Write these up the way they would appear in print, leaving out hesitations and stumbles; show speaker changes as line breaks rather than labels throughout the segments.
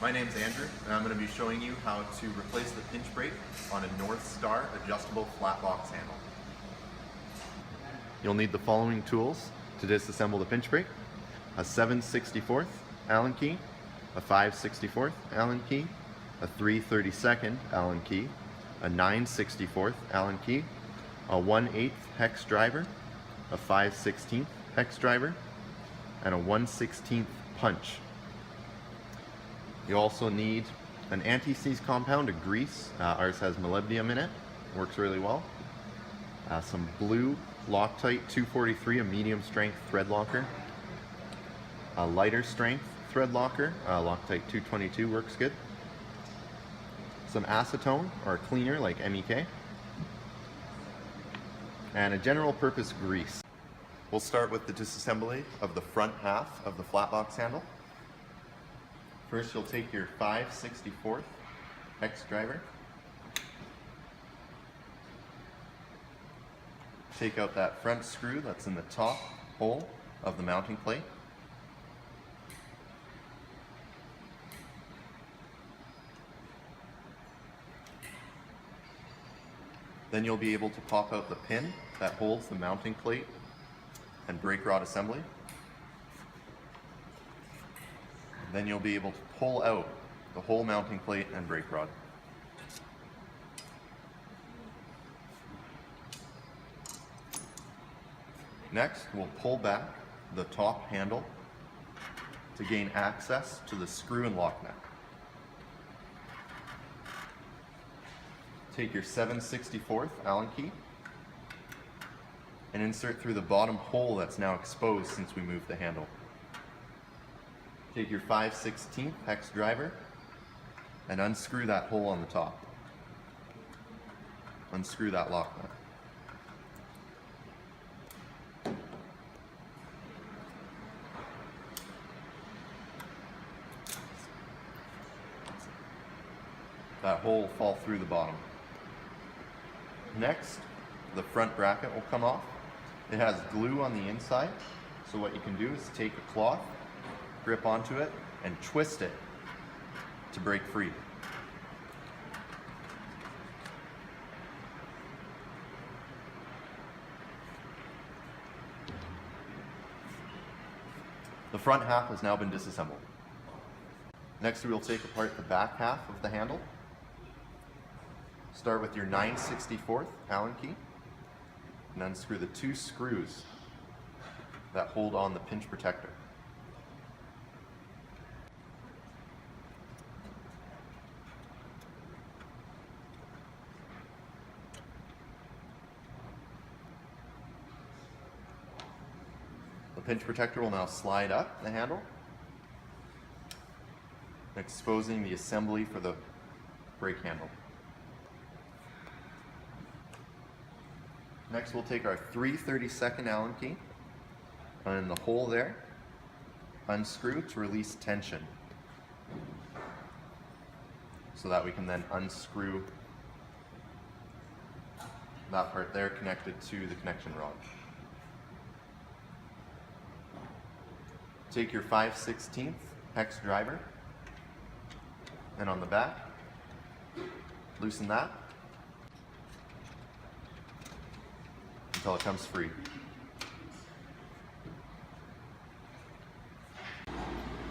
My name's Andrew, and I'm going to be showing you how to replace the pinch brake on a North Star adjustable flat box handle. You'll need the following tools to disassemble the pinch brake: a 7/64 Allen key, a 5/64 Allen key, a 3/32 Allen key, a 9/64 Allen key, a 1/8 hex driver, a 5/16 hex driver, and a 1/16 punch. You also need an anti-seize compound, a grease. Ours has molybdenum in it, works really well. Some blue Loctite 243, a medium strength thread locker. A lighter strength thread locker, Loctite 222 works good. Some acetone or cleaner like MEK. And a general purpose grease. We'll start with the disassembly of the front half of the flat box handle. First, you'll take your 5/64 hex driver, take out that front screw that's in the top hole of the mounting plate. Then you'll be able to pop out the pin that holds the mounting plate and brake rod assembly. Then you'll be able to pull out the whole mounting plate and brake rod. Next, we'll pull back the top handle to gain access to the screw and lock nut. Take your 7/64 Allen key and insert through the bottom hole that's now exposed since we moved the handle. Take your 5/16 hex driver and unscrew that hole on the top. Unscrew that lock nut. That hole will fall through the bottom. Next, the front bracket will come off. It has glue on the inside, so what you can do is take a cloth, grip onto it, and twist it to break free. The front half has now been disassembled. Next, we will take apart the back half of the handle. Start with your 9/64 Allen key and unscrew the two screws that hold on the pinch protector. The pinch protector will now slide up the handle, exposing the assembly for the brake handle. Next, we'll take our 3/32 Allen key and in the hole there, unscrew to release tension so that we can then unscrew that part there connected to the connection rod. Take your 5/16 hex driver and on the back, loosen that until it comes free.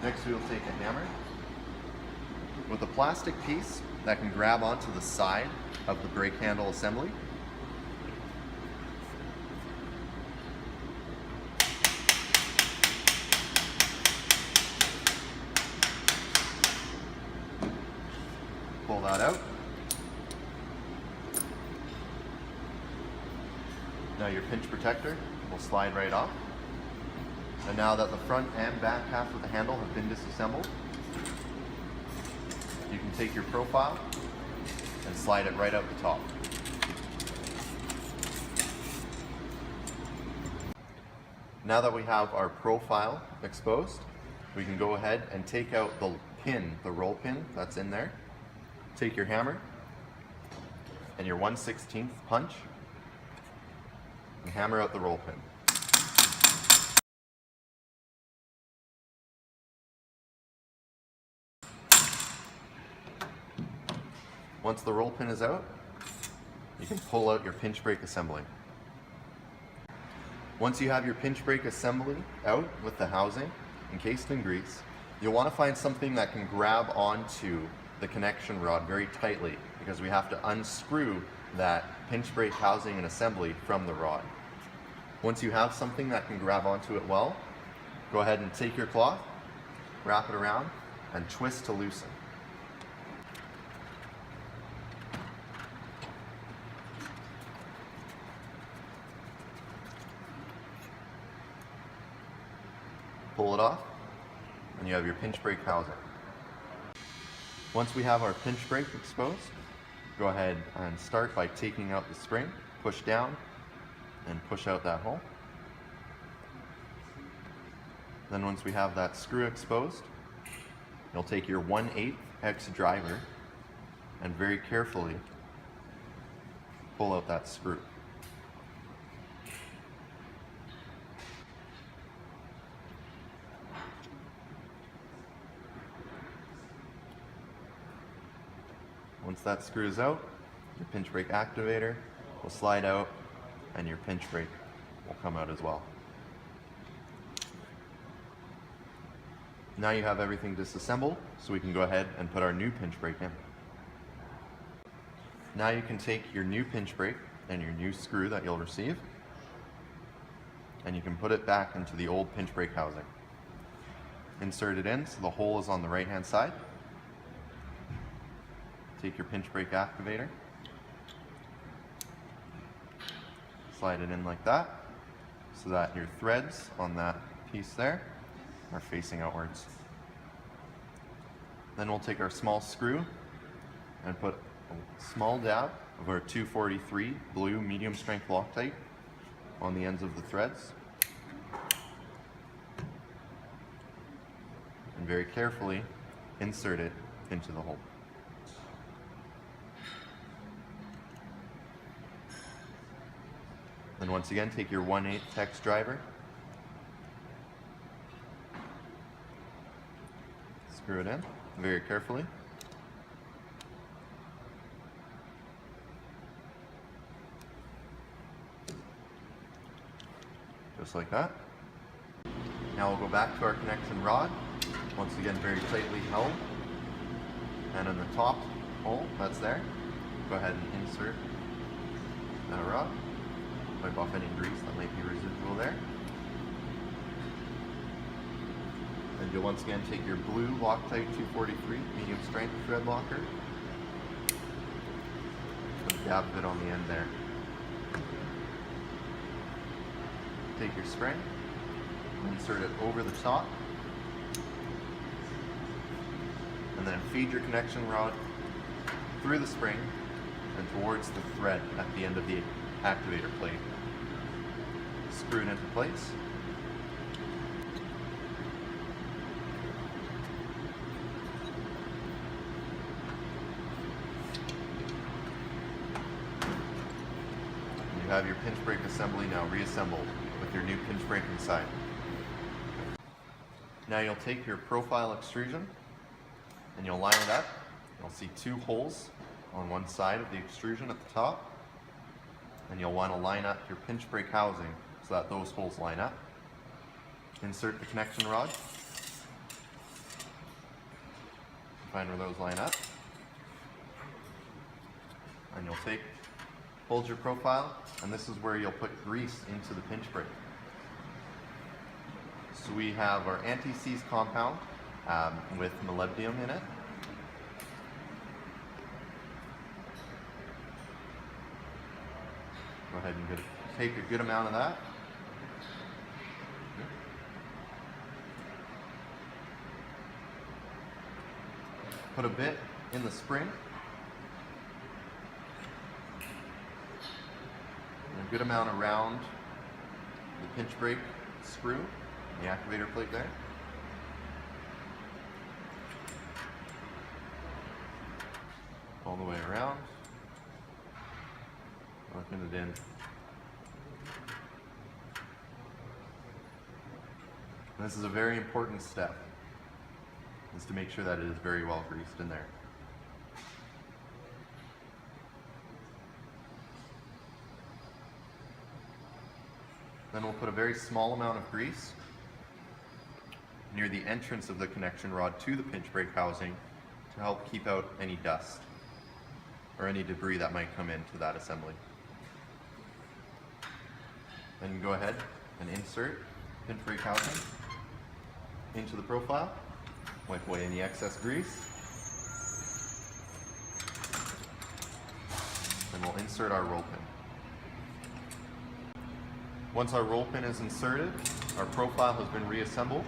Next, we will take a hammer with a plastic piece that can grab onto the side of the brake handle assembly. Pull that out. Now your pinch protector will slide right off. And now that the front and back half of the handle have been disassembled, you can take your profile and slide it right out the top. Now that we have our profile exposed, we can go ahead and take out the pin, the roll pin that's in there. Take your hammer and your 1/16 punch and hammer out the roll pin. Once the roll pin is out, you can pull out your pinch brake assembly. Once you have your pinch brake assembly out with the housing encased in grease, you'll want to find something that can grab onto the connection rod very tightly, because we have to unscrew that pinch brake housing and assembly from the rod. Once you have something that can grab onto it well, go ahead and take your cloth, wrap it around, and twist to loosen. Pull it off, and you have your pinch brake housing. Once we have our pinch brake exposed, go ahead and start by taking out the spring, push down, and push out that hole. Then once we have that screw exposed, you'll take your 1/8 hex driver and very carefully pull out that screw. Once that screw is out, your pinch brake activator will slide out and your pinch brake will come out as well. Now you have everything disassembled, so we can go ahead and put our new pinch brake in. Now you can take your new pinch brake and your new screw that you'll receive, and you can put it back into the old pinch brake housing. Insert it in so the hole is on the right hand side. Take your pinch brake activator, slide it in like that, so that your threads on that piece there are facing outwards. Then we'll take our small screw and put a small dab of our 243 blue medium strength Loctite on the ends of the threads, and very carefully insert it into the hole. Then once again, take your 1/8 hex driver, screw it in very carefully, just like that. Now we'll go back to our connection rod, once again very tightly held, and in the top hole that's there, go ahead and insert that rod. Wipe off any grease that might be residual there. And you'll once again take your blue Loctite 243 medium strength thread locker, put a dab of it on the end there. Take your spring, insert it over the top, and then feed your connection rod through the spring and towards the thread at the end of the activator plate. Screw it into place. You have your pinch brake assembly now reassembled with your new pinch brake inside. Now you'll take your profile extrusion and you'll line it up. You'll see two holes on one side of the extrusion at the top, and you'll want to line up your pinch brake housing so that those holes line up. Insert the connection rod, find where those line up, and you'll hold your profile, and this is where you'll put grease into the pinch brake. So we have our anti-seize compound with molybdenum in it. Go ahead and take a good amount of that. Put a bit in the spring. And a good amount around the pinch brake screw, the activator plate there. All the way around. Locking it in. And this is a very important step, is to make sure that it is very well greased in there. Then we'll put a very small amount of grease near the entrance of the connection rod to the pinch brake housing to help keep out any dust or any debris that might come into that assembly. Then you go ahead and insert pinch brake housing into the profile, wipe away any excess grease, and we'll insert our roll pin. Once our roll pin is inserted, our profile has been reassembled.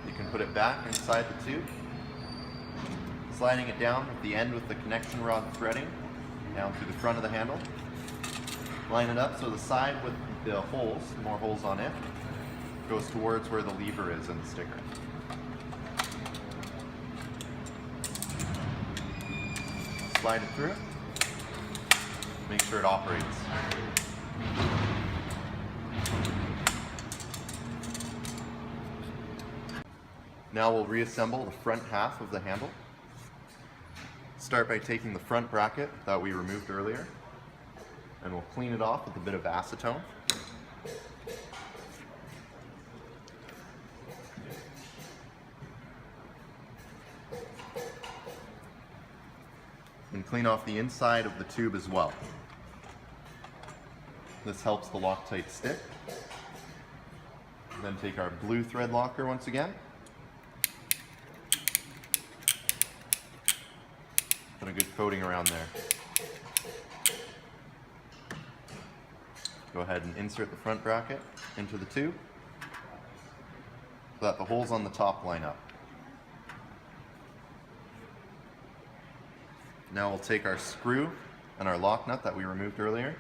You can put it back inside the tube, sliding it down at the end with the connection rod threading down through the front of the handle. Line it up so the side with the holes, more holes on it, goes towards where the lever is in the sticker. Slide it through, make sure it operates. Now we'll reassemble the front half of the handle. Start by taking the front bracket that we removed earlier, and we'll clean it off with a bit of acetone. And clean off the inside of the tube as well. This helps the Loctite stick. Then take our blue thread locker once again. Put a good coating around there. Go ahead and insert the front bracket into the tube so that the holes on the top line up. Now we'll take our screw and our lock nut that we removed earlier,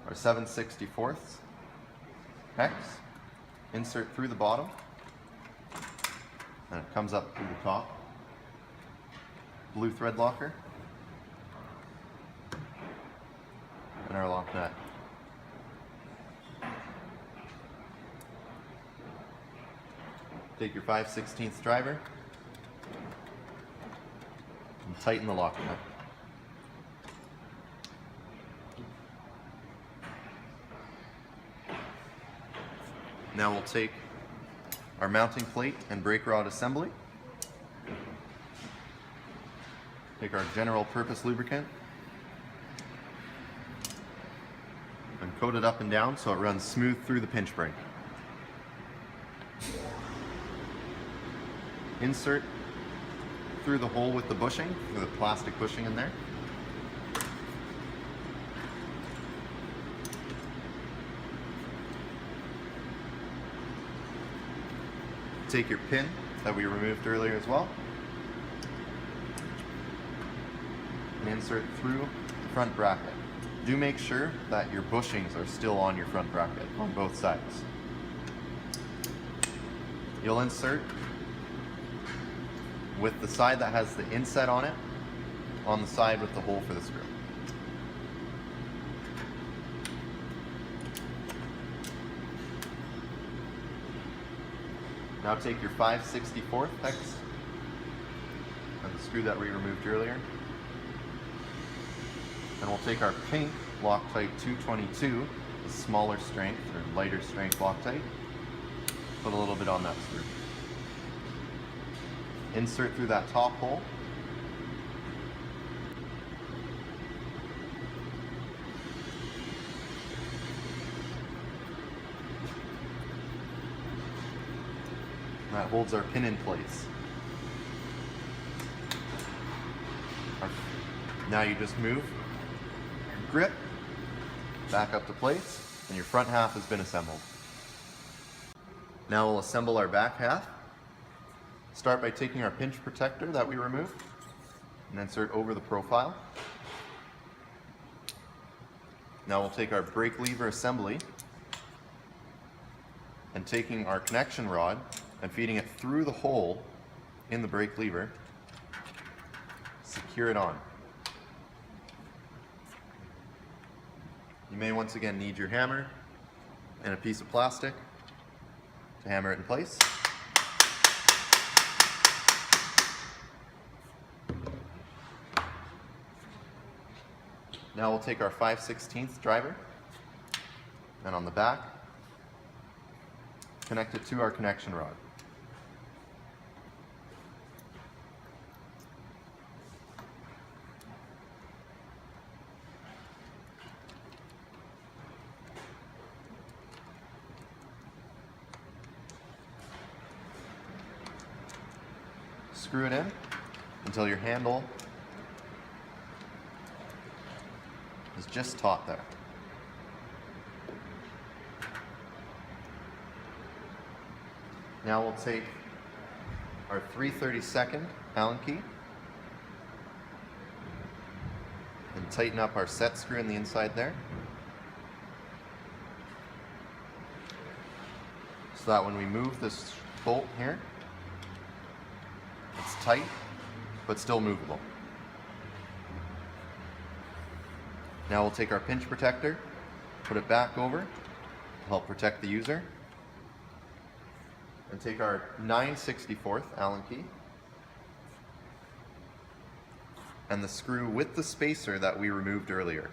our 7/64 hex, insert through the bottom, and it comes up through the top. Blue thread locker, and our lock nut. Take your 5/16 driver and tighten the lock nut. Now we'll take our mounting plate and brake rod assembly. Take our general purpose lubricant and coat it up and down so it runs smooth through the pinch brake. Insert through the hole with the bushing, the plastic bushing in there. Take your pin that we removed earlier as well and insert through the front bracket. Do make sure that your bushings are still on your front bracket on both sides. You'll insert with the side that has the inset on it, on the side with the hole for the screw. Now take your 5/64 hex and the screw that we removed earlier, and we'll take our pink Loctite 222, the smaller strength or lighter strength Loctite, put a little bit on that screw. Insert through that top hole. And that holds our pin in place. Now you just move your grip back up to place, and your front half has been assembled. Now we'll assemble our back half. Start by taking our pinch protector that we removed and insert over the profile. Now we'll take our brake lever assembly and taking our connection rod and feeding it through the hole in the brake lever, secure it on. You may once again need your hammer and a piece of plastic to hammer it in place. Now we'll take our 5/16 driver And on the back, connect it to our connection rod. Screw it in until your handle is just taut there. Now we'll take our 3/32 Allen key and tighten up our set screw in the inside there, so that when we move this bolt here, it's tight but still movable. Now we'll take our pinch protector, put it back over to help protect the user, and take our 9/64 Allen key and the screw with the spacer that we removed earlier.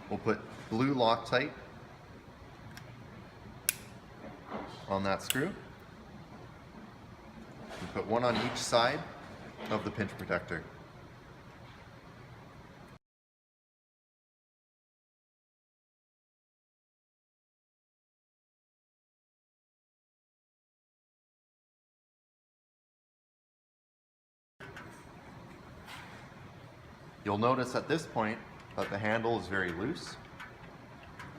We'll put blue Loctite on that screw and put one on each side of the pinch protector. You'll notice at this point that the handle is very loose.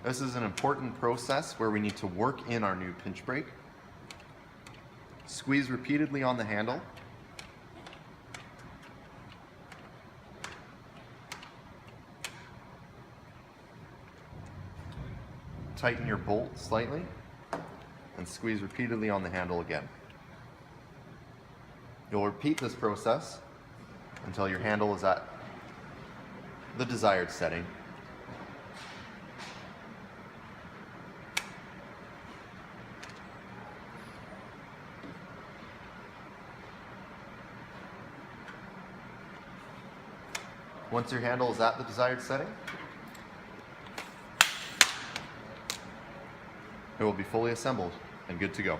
This is an important process where we need to work in our new pinch brake. Squeeze repeatedly on the handle. Tighten your bolt slightly and squeeze repeatedly on the handle again. You'll repeat this process until your handle is at the desired setting. Once your handle is at the desired setting, it will be fully assembled and good to go.